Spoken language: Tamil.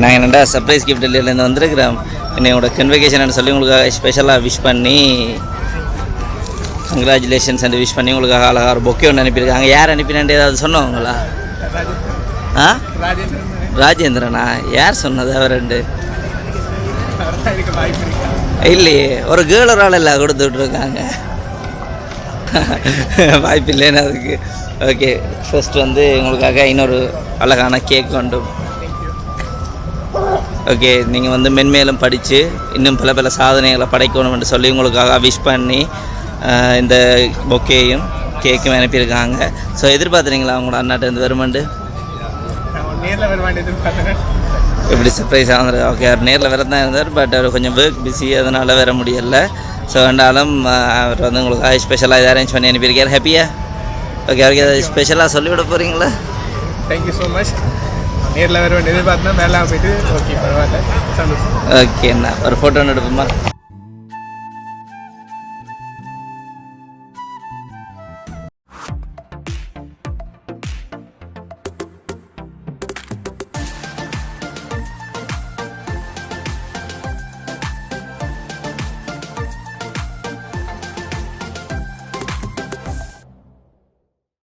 நான் என்னடா சர்ப்ரைஸ் கிஃப்ட் டெல்லியிலேருந்து வந்திருக்கிறேன். என்னோட கன்வெகேஷன் சொல்லி உங்களுக்காக ஸ்பெஷலாக விஷ் பண்ணி கங்க்ராச்சுலேஷன்ஸ் அண்ட் விஷ் பண்ணி உங்களுக்காக அழகாக ஒரு பொக்கே ஒன்று அனுப்பியிருக்காங்க. யார் அனுப்பினான்ட்டு ஏதாவது சொன்னவங்களா? ஆ ராஜேந்திரனா? யார் சொன்னது அவரெண்டு? இல்லையே, ஒரு கேர்ள் ஒரு ஆள் எல்லாம் கொடுத்து விட்ருக்காங்க. வாய்ப்பு இல்லைன்னு அதுக்கு. ஓகே, ஃபர்ஸ்ட் உங்களுக்காக இன்னொரு அழகான கேக் உண்டு. ஓகே, நீங்கள் மென்மேலும் படித்து இன்னும் பல பல சாதனைகளை படைக்கணும்னு சொல்லி உங்களுக்காக விஷ் பண்ணி இந்த பொக்கேயும் கேக்கும் அனுப்பியிருக்காங்க. ஸோ எதிர்பார்த்துறீங்களா உங்களோட அண்ணாட்டேருந்து வருமாண்டு? எப்படி சர்ப்ரைஸாக வந்துருக்கு? ஓகே, அவர் நேரில் வர தான் இருந்தார். பட் அவர் கொஞ்சம் ஒர்க் பிஸி, அதனால் வர முடியலை. ஸோ ரெண்டாலும் அவர் உங்களுக்காக ஸ்பெஷலாக இதை அரேஞ்ச் பண்ணி அனுப்பியிருக்கார். ஹாப்பியா? ஓகே, அவருக்கு அதை ஸ்பெஷலாக சொல்லிவிட போகிறீங்களா? Thank you so much. நேரில் வர வேண்டியது பார்த்தா மேலே போயிட்டு ஓகே பரவாயில்ல. ஓகேண்ணா, ஒரு ஃபோட்டோ ஒன்று எடுப்போமா?